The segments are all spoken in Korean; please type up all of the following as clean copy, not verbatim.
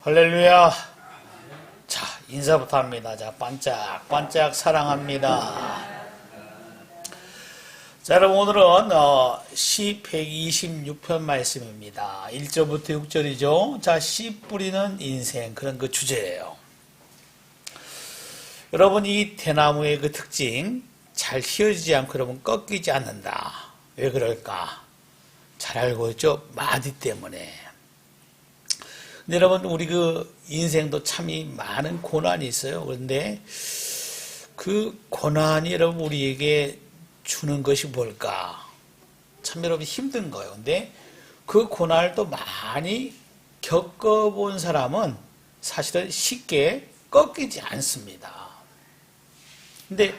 할렐루야. 자, 인사부터 합니다. 자, 반짝반짝 사랑합니다. 자, 여러분, 오늘은 시 126편 말씀입니다. 1절부터 6절이죠. 자, 씨 뿌리는 인생, 그런 그 주제예요. 여러분, 이 대나무의 그 특징, 잘 휘어지지 않고 여러분 꺾이지 않는다. 왜 그럴까? 잘 알고 있죠? 마디 때문에. 근데 여러분, 우리 그 인생도 참이 많은 고난이 있어요. 그런데 그 고난이 여러분 우리에게 주는 것이 뭘까? 참 여러분 힘든 거예요. 근데 그 고난을 또 많이 겪어본 사람은 사실은 쉽게 꺾이지 않습니다. 근데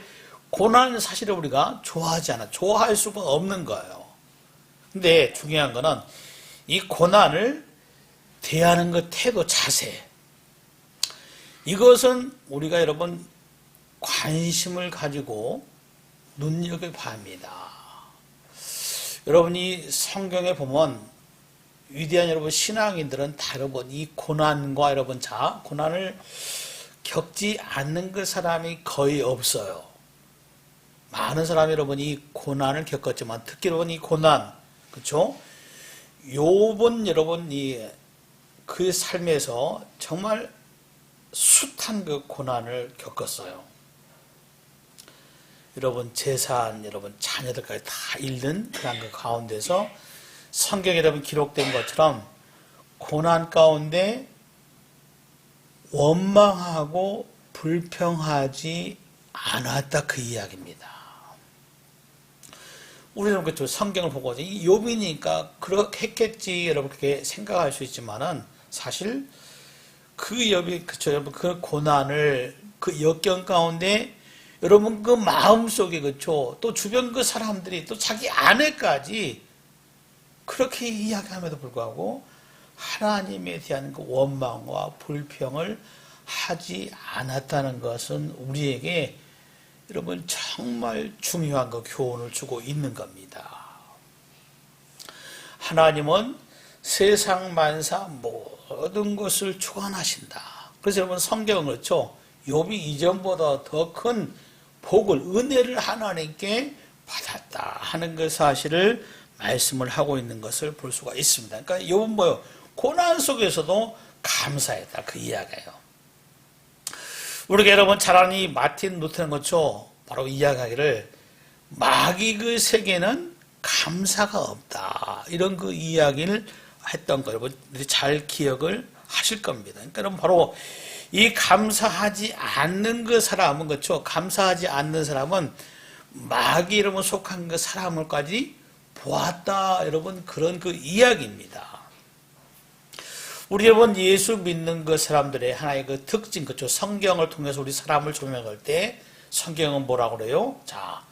고난은 사실은 우리가 좋아하지 않아. 좋아할 수가 없는 거예요. 근데 중요한 거는 이 고난을 대하는 것, 태도, 자세. 이것은 우리가 여러분 관심을 가지고 눈여겨봐야 합니다. 여러분이 성경에 보면 위대한 여러분 신앙인들은 다 여러분 이 고난과 여러분 고난을 겪지 않는 그 사람이 거의 없어요. 많은 사람이 여러분 이 고난을 겪었지만 특히 여러분 이 고난, 그렇죠? 욥은 여러분 그 삶에서 정말 숱한 그 고난을 겪었어요. 여러분 재산, 여러분 자녀들까지 다 잃는 그런 그 가운데서 성경에 여러분 기록된 것처럼 고난 가운데 원망하고 불평하지 않았다, 그 이야기입니다. 우리는 그렇죠. 성경을 보고 이 욥이니까 그렇게 했겠지 여러분 그렇게 생각할 수 있지만은 사실 그 욥이 그렇죠. 여러분 그 고난을 그 역경 가운데 여러분 그 마음 속에 그렇죠. 또 주변 그 사람들이 또 자기 아내까지 그렇게 이야기함에도 불구하고 하나님에 대한 그 원망과 불평을 하지 않았다는 것은 우리에게 여러분 정말 중요한 그 교훈을 주고 있는 겁니다. 하나님은 세상 만사 모든 것을 주관하신다. 그래서 여러분 성경은 그렇죠. 욥이 이전보다 더 큰 복을, 은혜를 하나님께 받았다 하는 그 사실을 말씀을 하고 있는 것을 볼 수가 있습니다. 그러니까 욥은 뭐요? 고난 속에서도 감사했다, 그 이야기예요. 우리가 여러분 잘 아는 이 마틴 루터는 그렇죠. 바로 이야기하기를 마귀 그 세계는 감사가 없다, 이런 그 이야기를 했던 거 여러분들이 잘 기억을 하실 겁니다. 그러니까 여러분 바로 이 감사하지 않는 그 사람은 그렇죠. 감사하지 않는 사람은 마귀 여러분 속한 그 사람을까지 보았다, 여러분 그런 그 이야기입니다. 우리 여러분 예수 믿는 그 사람들의 하나의 그 특징, 그렇죠. 성경을 통해서 우리 사람을 조명할 때 성경은 뭐라고 그래요? 자,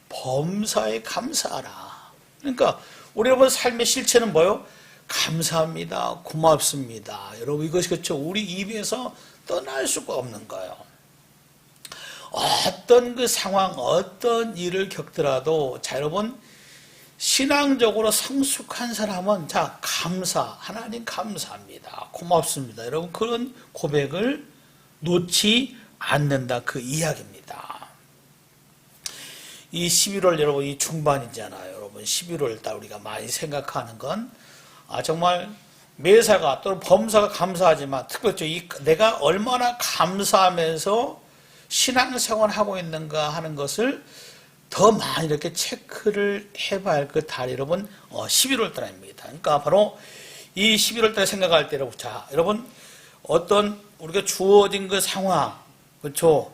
범사에 감사하라. 그러니까 우리 여러분 삶의 실체는 뭐예요? 감사합니다, 고맙습니다. 여러분 이것이 그렇죠. 우리 입에서 떠날 수가 없는 거예요. 어떤 그 상황, 어떤 일을 겪더라도 자 여러분 신앙적으로 성숙한 사람은 자 감사, 하나님 감사합니다, 고맙습니다. 여러분 그런 고백을 놓지 않는다, 그 이야기입니다. 이 11월 여러분 이 중반이잖아요. 여러분 11월 달 우리가 많이 생각하는 건 정말 매사가 또는 범사가 감사하지만 특별히 내가 얼마나 감사하면서 신앙생활을 하고 있는가 하는 것을 더 많이 이렇게 체크를 해봐야 할 그 달이 여러분 11월 달입니다. 그러니까 바로 이 11월 달에 생각할 때 여러분 어떤 우리가 주어진 그 상황, 그렇죠?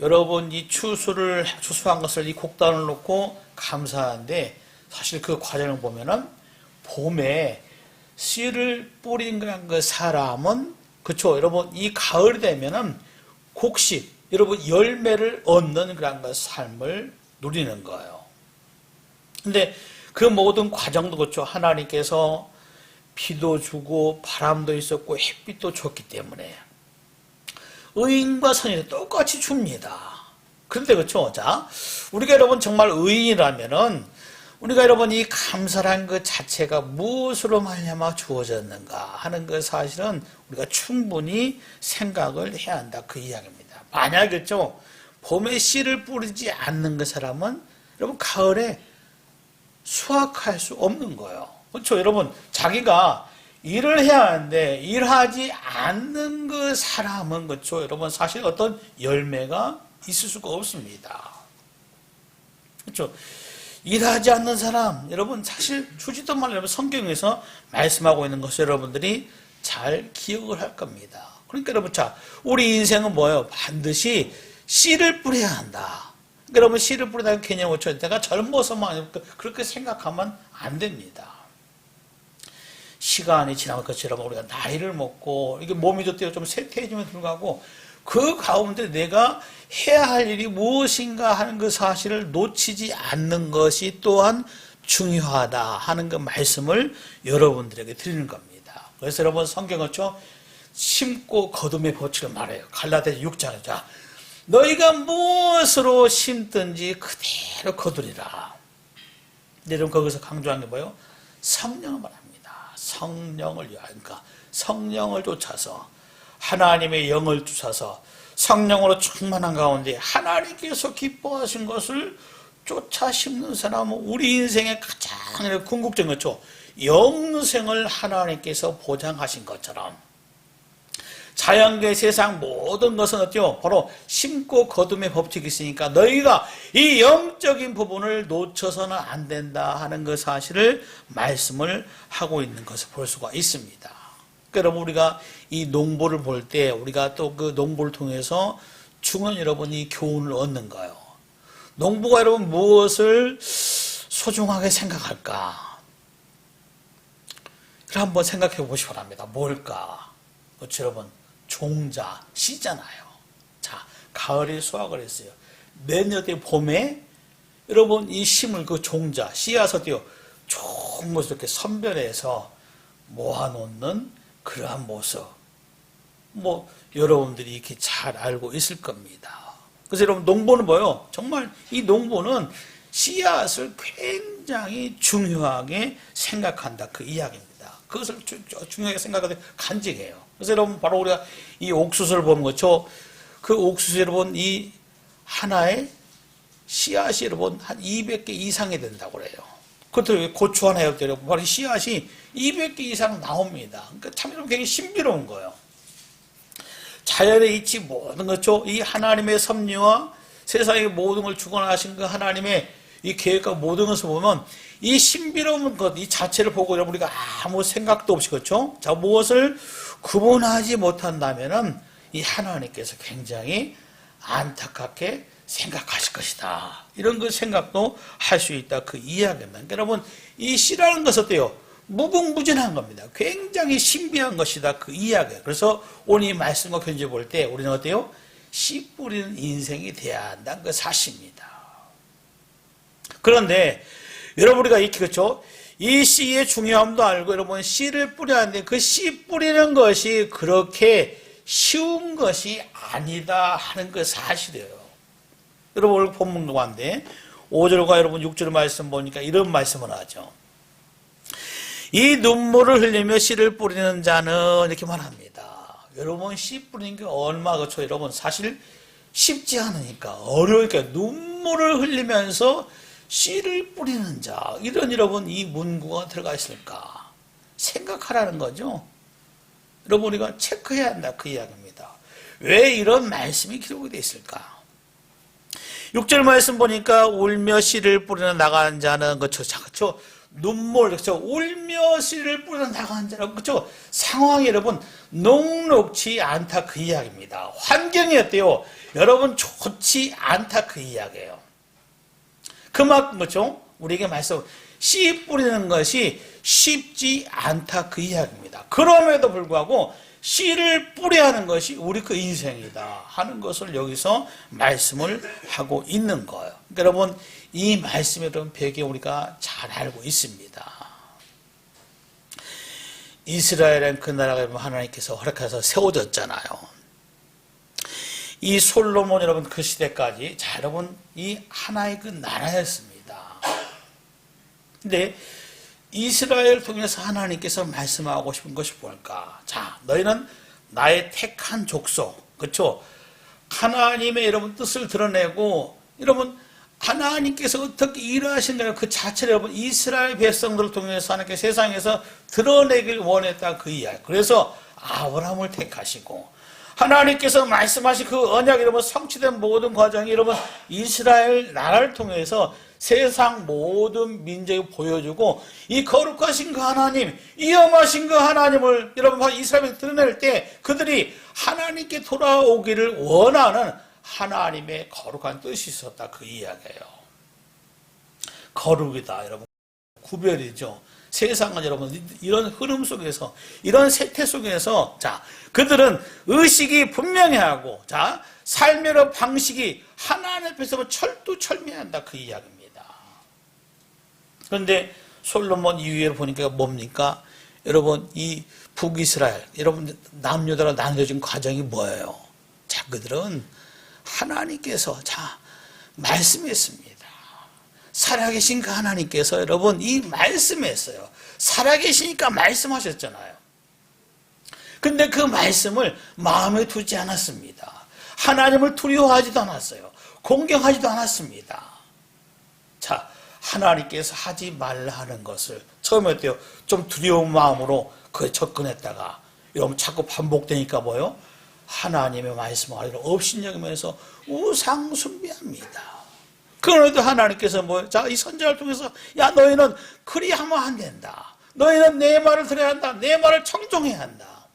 여러분 이 추수한 것을 이 곡단을 놓고 감사하는데 사실 그 과정을 보면은 봄에 씨를 뿌린 그 사람은 그렇죠. 여러분 이 가을이 되면은 곡식, 여러분 열매를 얻는 그런 그 삶을 누리는 거예요. 근데 그 모든 과정도 그렇죠. 하나님께서 비도 주고 바람도 있었고 햇빛도 줬기 때문에 의인과 선인이 똑같이 줍니다. 그런데 그렇죠. 자, 우리가 여러분 정말 의인이라면은 우리가 여러분 이 감사란 것 자체가 무엇으로 말미암아 주어졌는가 하는 것 사실은 우리가 충분히 생각을 해야 한다 그 이야기입니다. 만약에죠 봄에 씨를 뿌리지 않는 그 사람은 여러분 가을에 수확할 수 없는 거예요. 그렇죠? 여러분 자기가 일을 해야 하는데 일하지 않는 그 사람은 그렇죠? 여러분 사실 어떤 열매가 있을 수가 없습니다. 그렇죠? 일하지 않는 사람, 여러분 사실 주지도 말라 여러분 성경에서 말씀하고 있는 것을 여러분들이 잘 기억을 할 겁니다. 그러니까 여러분 자, 우리 인생은 뭐예요? 반드시 씨를 뿌려야 한다. 그러니까 여러분 씨를 뿌리다는 개념을 고쳐야 돼. 내가 젊어서만 그렇게 생각하면 안 됩니다. 시간이 지나면 것처럼 우리가 나이를 먹고 이게 몸이 좀 쇠퇴해지면 불구하고 그 가운데 내가 해야 할 일이 무엇인가 하는 그 사실을 놓치지 않는 것이 또한 중요하다 하는 그 말씀을 여러분들에게 드리는 겁니다. 그래서 여러분 성경은 심고 거둠의 법칙을 말해요. 갈라디아 6장에 자, 너희가 무엇으로 심든지 그대로 거두리라. 근데 여러분 거기서 강조한 게 뭐예요? 성령을 말합니다. 성령을 그러니까 성령을 쫓아서 하나님의 영을 쫓아서 성령으로 충만한 가운데 하나님께서 기뻐하신 것을 쫓아 심는 사람은 우리 인생의 가장 궁극적인 거죠. 영생을 하나님께서 보장하신 것처럼 자연계 세상 모든 것은 어때요? 바로 심고 거둠의 법칙이 있으니까 너희가 이 영적인 부분을 놓쳐서는 안 된다 하는 그 사실을 말씀을 하고 있는 것을 볼 수가 있습니다. 여러분 우리가 이 농부를 볼 때 우리가 또 그 농부를 통해서 중요한 여러분이 교훈을 얻는 거예요. 농부가 여러분 무엇을 소중하게 생각할까? 그럼 한번 생각해 보시기 바랍니다. 뭘까? 그렇죠, 여러분 종자 씨잖아요. 자, 가을에 수확을 했어요. 내년에 봄에 여러분 이 심을 그 종자 씨앗을 좋은 것을 이렇게 선별해서 모아놓는 그러한 모습, 여러분들이 이렇게 잘 알고 있을 겁니다. 그래서 여러분, 농부는 뭐예요? 정말 이 농부는 씨앗을 굉장히 중요하게 생각한다. 그 이야기입니다. 그것을 중요하게 생각하되 간직해요. 그래서 여러분, 바로 우리가 이 옥수수를 보는 거죠. 그 옥수수 여러분, 이 하나의 씨앗이 여러분, 한 200개 이상이 된다고 그래요. 그것도 고추 하나 해도 여러분, 바로 씨앗이 200개 이상 나옵니다. 그러니까 참 여러분 굉장히 신비로운 거예요. 자연의 이치 모든 것죠. 이 하나님의 섭리와 세상의 모든 걸 주관하신 그 하나님의 이 계획과 모든 것을 보면 이 신비로운 것, 이 자체를 보고 여러분 우리가 아무 생각도 없이 그렇죠. 자, 무엇을 구분하지 못한다면은 이 하나님께서 굉장히 안타깝게 생각하실 것이다. 이런 그 생각도 할 수 있다. 그 이야기입니다. 그러니까 여러분, 이 씨라는 것은 어때요? 무궁무진한 겁니다. 굉장히 신비한 것이다. 그 이야기예요. 그래서 오늘 이 말씀과 견제 볼 때 우리는 어때요? 씨 뿌리는 인생이 돼야 한다는 그 사실입니다. 그런데 여러분 우리가 그렇죠? 이 씨의 중요함도 알고 여러분 씨를 뿌려야 하는데 그 씨 뿌리는 것이 그렇게 쉬운 것이 아니다 하는 그 사실이에요. 여러분 오늘 본문 가운데 5절과 여러분 6절 말씀 보니까 이런 말씀을 하죠. 이 눈물을 흘리며 씨를 뿌리는 자는 이렇게 말합니다. 여러분 씨 뿌리는 게 얼마나 그렇죠? 여러분 사실 쉽지 않으니까 어려우니까 눈물을 흘리면서 씨를 뿌리는 자 이런 여러분 이 문구가 들어가 있을까 생각하라는 거죠. 여러분 우리가 체크해야 한다 그 이야기입니다. 왜 이런 말씀이 기록이 되어 있을까? 6절 말씀 보니까 울며 씨를 뿌리는 나가는 자는 그렇죠. 눈물 그렇죠. 울며 씨를 뿌리는 나가는 자는 그렇죠. 상황이 여러분 녹록지 않다 그 이야기입니다. 환경이 어때요? 여러분 좋지 않다 그 이야기예요. 그만큼 그렇죠. 우리에게 말씀 씨 뿌리는 것이 쉽지 않다 그 이야기입니다. 그럼에도 불구하고 씨를 뿌려야 하는 것이 우리 그 인생이다 하는 것을 여기서 말씀을 하고 있는 거예요. 그러니까 여러분 이 말씀에 대한 배경 우리가 잘 알고 있습니다. 이스라엘은 그 나라가 하나님께서 허락해서 세워졌잖아요. 이 솔로몬 여러분 그 시대까지 자 여러분 이 하나의 그 나라였습니다. 근데 이스라엘을 통해서 하나님께서 말씀하고 싶은 것이 뭘까? 자, 너희는 나의 택한 족속, 그렇죠? 하나님의 여러분 뜻을 드러내고, 여러분 하나님께서 어떻게 일하신다는 그 자체를 여러분 이스라엘 백성들을 통해서 하나님께서 세상에서 드러내길 원했다, 그 이야기. 그래서 아브라함을 택하시고, 하나님께서 말씀하신 그 언약이 여러분 성취된 모든 과정이 여러분 이스라엘 나라를 통해서 세상 모든 민족에 보여주고, 이 거룩하신 그 하나님, 이 엄하신 그 하나님을 여러분 이스라엘에 드러낼 때 그들이 하나님께 돌아오기를 원하는 하나님의 거룩한 뜻이 있었다, 그 이야기예요. 거룩이다 여러분, 구별이죠. 세상은 여러분 이런 흐름 속에서, 이런 세태 속에서, 자, 그들은 의식이 분명히 하고, 자, 삶의 방식이 하나님 앞에서 철두철미한다, 그 이야기입니다. 그런데 솔로몬 이후에 보니까 뭡니까? 여러분 이 북이스라엘, 여러분 남유다로 나눠진 과정이 뭐예요? 자, 그들은 하나님께서 자 말씀했습니다. 살아계신 그 하나님께서 여러분 이 말씀했어요. 살아계시니까 말씀하셨잖아요. 근데 그 말씀을 마음에 두지 않았습니다. 하나님을 두려워하지도 않았어요. 공경하지도 않았습니다. 자, 하나님께서 하지 말라 하는 것을 처음에 어때요? 좀 두려운 마음으로 그에 접근했다가 여러분 자꾸 반복되니까 뭐요? 하나님의 말씀을 업신여기면서 우상 숭배합니다. 그런데도 하나님께서 뭐, 자, 이 선지자를 통해서, 야, 너희는 그리하면 안 된다. 너희는 내 말을 들어야 한다. 내 말을 청종해야 한다.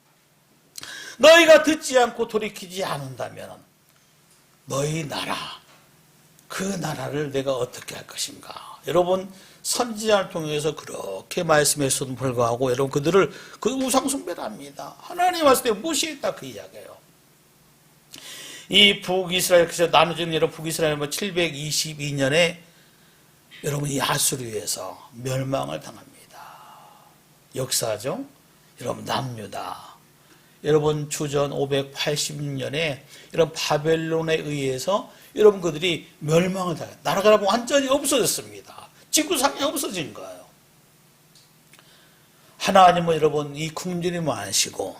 너희가 듣지 않고 돌이키지 않는다면 너희 나라, 그 나라를 내가 어떻게 할 것인가. 여러분 선지자를 통해서 그렇게 말씀했음에도 불구하고 여러분 그들을 그 우상 숭배를 합니다. 하나님 왔을 때 무시했다, 그 이야기예요. 이 북이스라엘, 그래서 나눠진 여러분 북이스라엘 722년에 여러분 이 아수르에서 멸망을 당합니다. 역사죠. 여러분 남유다. 여러분 주전 586년에 여러분 바벨론에 의해서 여러분 그들이 멸망을 당해요. 나라가 완전히 없어졌습니다. 지구상이 없어진 거예요. 하나님은 여러분 이 긍휼이 많으시고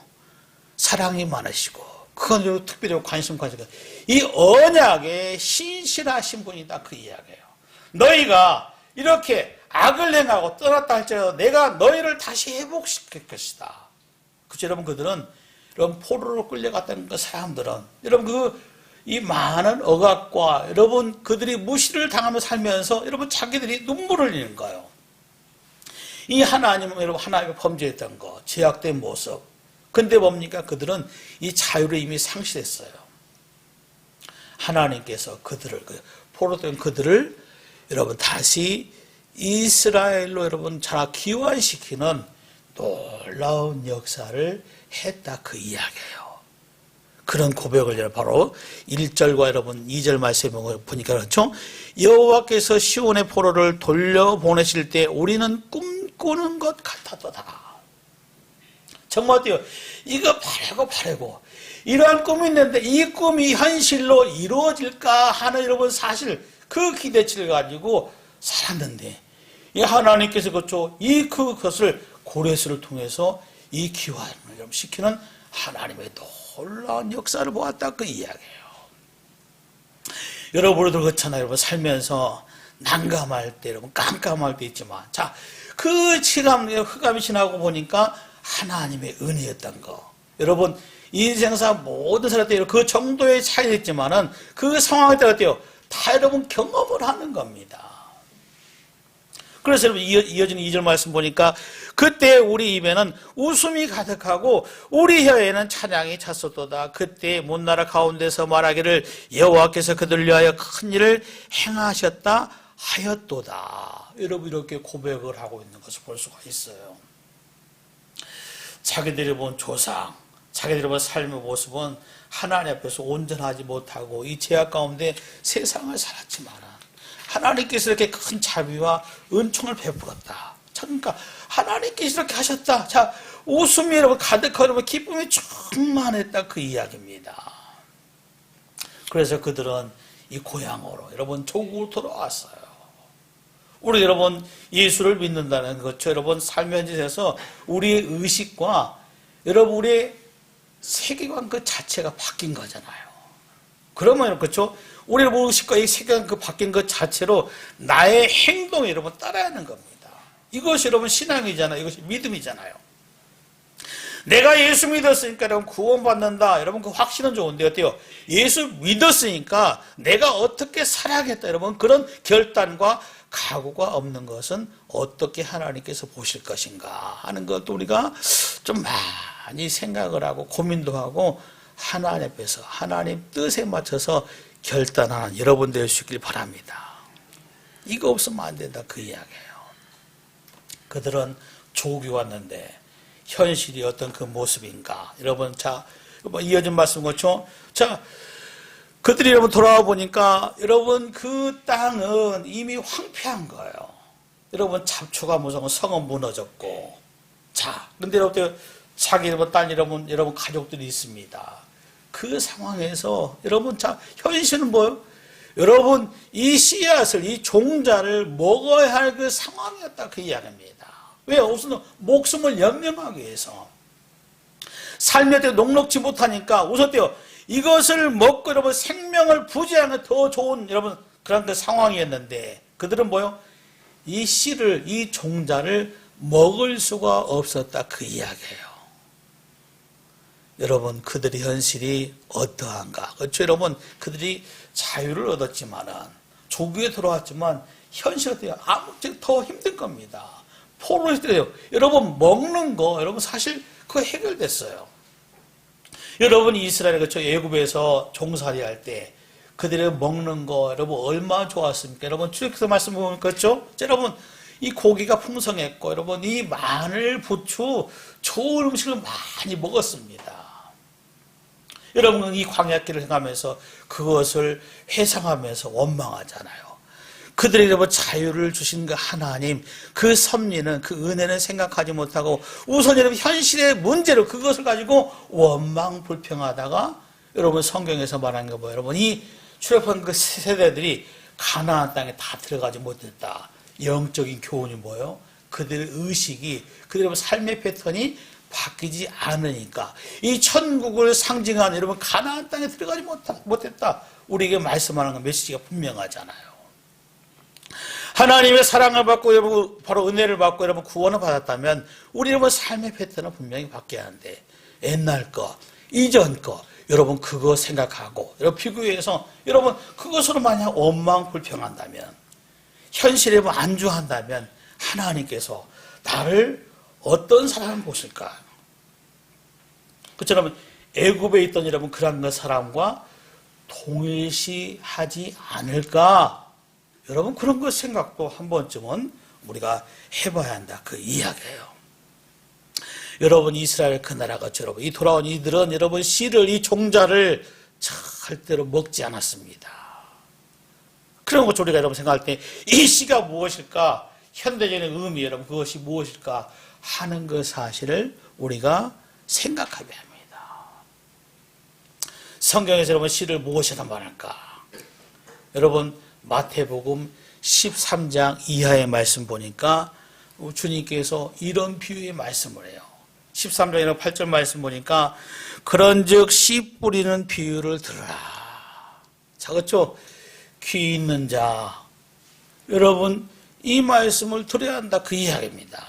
사랑이 많으시고 그건 특별히 관심 가지고 이 언약에 신실하신 분이다, 그 이야기예요. 너희가 이렇게 악을 행하고 떠났다 할지라도 내가 너희를 다시 회복시킬 것이다. 그렇죠. 여러분 그들은 여러분 포로로 끌려갔다는 그 사람들은 여러분 이 많은 억압과 여러분 그들이 무시를 당하며 살면서 여러분 자기들이 눈물을 흘리는 거예요. 이 하나님은 여러분 하나님이 범죄했던 거, 죄악된 모습. 근데 뭡니까? 그들은 이 자유를 이미 상실했어요. 하나님께서 그들을, 포로된 그들을 여러분 다시 이스라엘로 여러분 잘 기원시키는 놀라운 역사를 했다, 그 이야기예요. 그런 고백을 바로 1절과 여러분 2절 말씀을 보니까 그렇죠. 여호와께서 시온의 포로를 돌려보내실 때 우리는 꿈꾸는 것 같았도다. 정말 어때요? 이거 바라고 이러한 꿈이 있는데 이 꿈이 현실로 이루어질까 하는 여러분 사실 그 기대치를 가지고 살았는데 이 하나님께서 그렇죠. 그것을 고레스를 통해서 이 기환을 시키는 하나님의 놀라운 역사를 보았다, 그 이야기예요. 여러분들도 그렇잖아요. 여러분 살면서 난감할 때, 여러분 깜깜할 때 있지만, 자, 그 시간, 흑암이 지나고 보니까 하나님의 은혜였던 거. 여러분 인생사 모든 사람 때 그 정도의 차이가 있지만은 그 상황에 따라 어때요? 다 여러분 경험을 하는 겁니다. 그래서 여러분 이어지는 2절 말씀 보니까 그때 우리 입에는 웃음이 가득하고 우리 혀에는 찬양이 찼었도다. 그때 문나라 가운데서 말하기를 여호와께서 그들을 위하여 큰 일을 행하셨다 하였도다. 여러분 이렇게 고백을 하고 있는 것을 볼 수가 있어요. 자기들이 본 조상, 자기들이 본 삶의 모습은 하나님 앞에서 온전하지 못하고 이 죄악 가운데 세상을 살았지만 하나님께서 이렇게 큰 자비와 은총을 베풀었다. 그러니까 하나님께서 이렇게 하셨다. 자, 웃음이 여러분 가득하고 기쁨이 충만했다, 그 이야기입니다. 그래서 그들은 이 고향으로 여러분 조국으로 돌아왔어요. 우리 여러분 예수를 믿는다는 거죠. 여러분 삶의 현실에서 우리의 의식과 여러분 우리의 세계관 그 자체가 바뀐 거잖아요. 그러면 그렇죠. 우리의 의식과 이 세계관 그 바뀐 것 자체로 나의 행동에 여러분 따라야 하는 겁니다. 이것이 여러분 신앙이잖아요. 이것이 믿음이잖아요. 내가 예수 믿었으니까 여러분 구원받는다. 여러분 그 확신은 좋은데 어때요? 예수 믿었으니까 내가 어떻게 살아야겠다. 여러분 그런 결단과 각오가 없는 것은 어떻게 하나님께서 보실 것인가 하는 것도 우리가 좀 많이 생각을 하고 고민도 하고 하나님 앞에서 하나님 뜻에 맞춰서 결단하는 여러분 될 수 있길 바랍니다. 이거 없으면 안 된다 그 이야기예요. 그들은 조국이 왔는데 현실이 어떤 그 모습인가. 여러분 자 이어진 말씀 그렇죠. 자 그들이 여러분 돌아와 보니까 여러분 그 땅은 이미 황폐한 거예요. 여러분 잡초가 무성한 성은 무너졌고 자 근데 여러분 자기 여러분 딸 여러분 가족들이 있습니다. 그 상황에서 여러분 자 현실은 뭐예요? 여러분 이 씨앗을 이 종자를 먹어야 할 그 상황이었다 그 이야기입니다. 왜요? 우선 목숨을 연명하기 위해서 삶에 대해 녹록지 못하니까 우선 때요 이것을 먹고 여러분 생명을 부지하는 더 좋은 여러분 그런 그 상황이었는데 그들은 뭐요? 이 씨를 이 종자를 먹을 수가 없었다 그 이야기예요. 여러분 그들의 현실이 어떠한가? 그렇죠 여러분 그들이 자유를 얻었지만은 조국에 돌아왔지만 현실은 아무튼 더 힘든 겁니다. 포로일 때요 여러분 먹는 거 여러분 사실 그거 해결됐어요. 여러분 이스라엘 그렇죠 애굽에서 종살이 할 때 그들의 먹는 거 여러분 얼마나 좋았습니까? 여러분 출애굽기서 말씀 보면 그렇죠? 여러분 이 고기가 풍성했고 여러분 이 마늘 부추 좋은 음식을 많이 먹었습니다. 여러분 이 광야길을 행하면서 그것을 회상하면서 원망하잖아요. 그들에게 여러분 자유를 주신 그 하나님 그 섭리는 그 은혜는 생각하지 못하고 우선 여러분 현실의 문제로 그것을 가지고 원망 불평하다가 여러분 성경에서 말하는 거 뭐예요? 여러분 이 출애굽한 그 세대들이 가나안 땅에 다 들어가지 못했다. 영적인 교훈이 뭐예요? 그들의 의식이 그들의 삶의 패턴이 바뀌지 않으니까 이 천국을 상징하는 여러분 가나안 땅에 들어가지 못했다. 우리에게 말씀하는 건 메시지가 분명하잖아요. 하나님의 사랑을 받고 여러분 바로 은혜를 받고 여러분 구원을 받았다면 우리 여러분 삶의 패턴은 분명히 바뀌어야 하는데 옛날 거 이전 거 여러분 그거 생각하고 여러분 비교해서 여러분 그것으로 만약 원망 불평한다면 현실에 안주한다면 하나님께서 나를 어떤 사람을 보실까? 그처럼 애굽에 있던 여러분 그런 사람과 동일시하지 않을까? 여러분 그런 것 생각도 한 번쯤은 우리가 해봐야 한다 그 이야기예요. 여러분 이스라엘 그 나라가 여러분 이 돌아온 이들은 여러분 씨를 이 종자를 절대로 먹지 않았습니다. 그런 것 우리가 여러분 생각할 때 이 씨가 무엇일까? 현대적인 의미 여러분 그것이 무엇일까 하는 그 사실을 우리가 생각해야 합니다. 성경에서 여러분 씨를 무엇이라 말할까? 여러분 마태복음 13장 이하의 말씀 보니까 주님께서 이런 비유의 말씀을 해요. 13장 8절 말씀 보니까 그런즉 씨 뿌리는 비유를 들으라. 자, 그렇죠? 귀 있는 자 여러분 이 말씀을 들어야 한다 그 이야기입니다.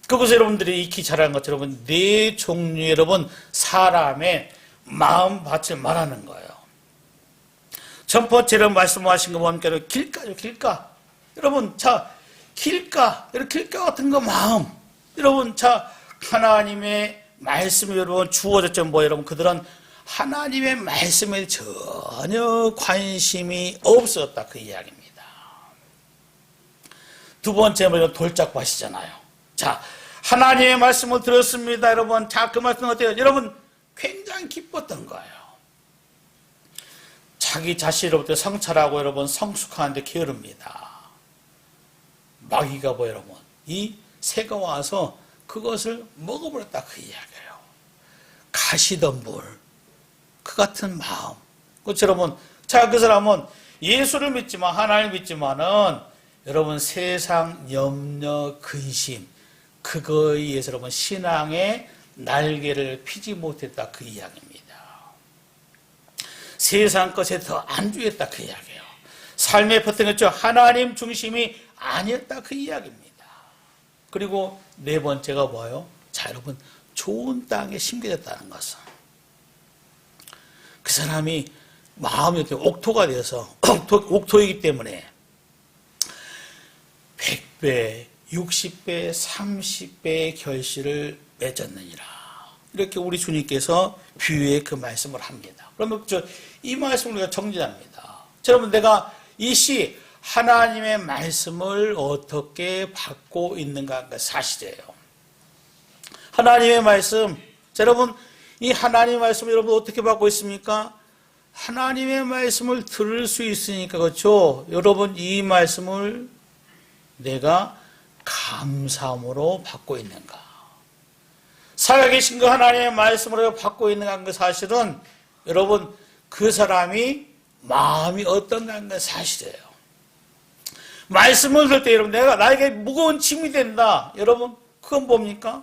그것을 여러분들이 익히 잘 아는 것처럼 여러분 네 종류 여러분 사람의 마음밭을 말하는 거예요. 첫 번째로 말씀하신 거 보니까 길가죠 길가. 여러분 자 길가 이렇게 길가 같은 거 마음. 여러분 자 하나님의 말씀이 여러분 주어졌죠. 뭐 여러분 그들은 하나님의 말씀에 전혀 관심이 없었다 그 이야기입니다. 두 번째 뭐 돌짝밭이잖아요. 자 하나님의 말씀을 들었습니다. 여러분 자 그 말씀 어때요? 여러분 굉장히 기뻤던 거예요. 자기 자신으로부터 성찰하고 여러분 성숙하는데 게으릅니다. 마귀가 뭐 여러분 이 새가 와서 그것을 먹어버렸다 그 이야기예요. 가시덤불 그 같은 마음. 그렇죠 여러분. 자 그 사람은 예수를 믿지만 하나님을 믿지만은 여러분 세상 염려 근심 그거에 의해서 여러분 신앙의 날개를 피지 못했다 그 이야기입니다. 세상 것에 더 안주했다 그 이야기예요. 삶의 퍼뜩였죠. 하나님 중심이 아니었다 그 이야기입니다. 그리고 네 번째가 뭐예요? 자 여러분 좋은 땅에 심겨졌다는 것은 그 사람이 마음이 이렇게 옥토가 되어서 옥토이기 때문에 100배, 60배, 30배의 결실을 맺었느니라. 이렇게 우리 주님께서 비유의 그 말씀을 합니다. 그러면 이 말씀을 우리가 정리합니다. 여러분 내가 이 시 하나님의 말씀을 어떻게 받고 있는가 그 사실이에요. 하나님의 말씀, 여러분 이 하나님의 말씀 여러분 어떻게 받고 있습니까? 하나님의 말씀을 들을 수 있으니까 그렇죠. 여러분 이 말씀을 내가 감사함으로 받고 있는가? 살아계신 그 하나님의 말씀으로 받고 있는가 그 사실은 여러분 그 사람이 마음이 어떤가 그 사실이에요. 말씀을 들을 때 여러분 내가 나에게 무거운 짐이 된다. 여러분 그건 뭡니까?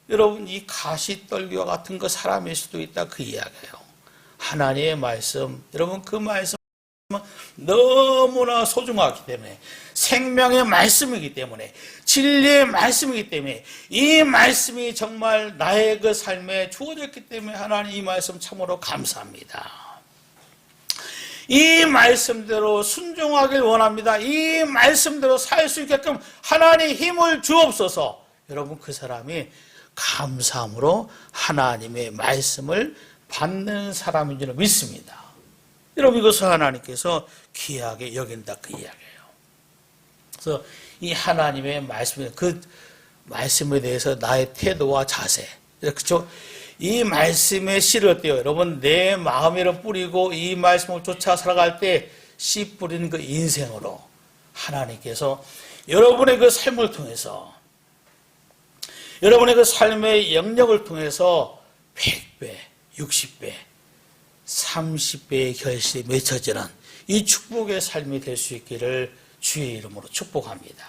여러분 이 가시떨기와 같은 그 사람일 수도 있다 그 이야기예요. 하나님의 말씀 여러분 그 말씀은 너무나 소중하기 때문에 생명의 말씀이기 때문에 진리의 말씀이기 때문에 이 말씀이 정말 나의 그 삶에 주어졌기 때문에 하나님 이 말씀 참으로 감사합니다. 이 말씀대로 순종하길 원합니다. 이 말씀대로 살 수 있게끔 하나님 힘을 주옵소서. 여러분 그 사람이 감사함으로 하나님의 말씀을 받는 사람인 줄 믿습니다. 여러분 이것을 하나님께서 귀하게 여긴다 그 이야기예요. 그래서 이 하나님의 말씀, 그 말씀에 대해서 나의 태도와 자세, 그렇죠? 이 말씀의 씨를 어때요? 여러분 내 마음에로 뿌리고 이 말씀을 쫓아 살아갈 때 씨 뿌리는 그 인생으로 하나님께서 여러분의 그 삶을 통해서 여러분의 그 삶의 영역을 통해서 100배, 60배, 30배의 결실이 맺혀지는 이 축복의 삶이 될 수 있기를 주의 이름으로 축복합니다.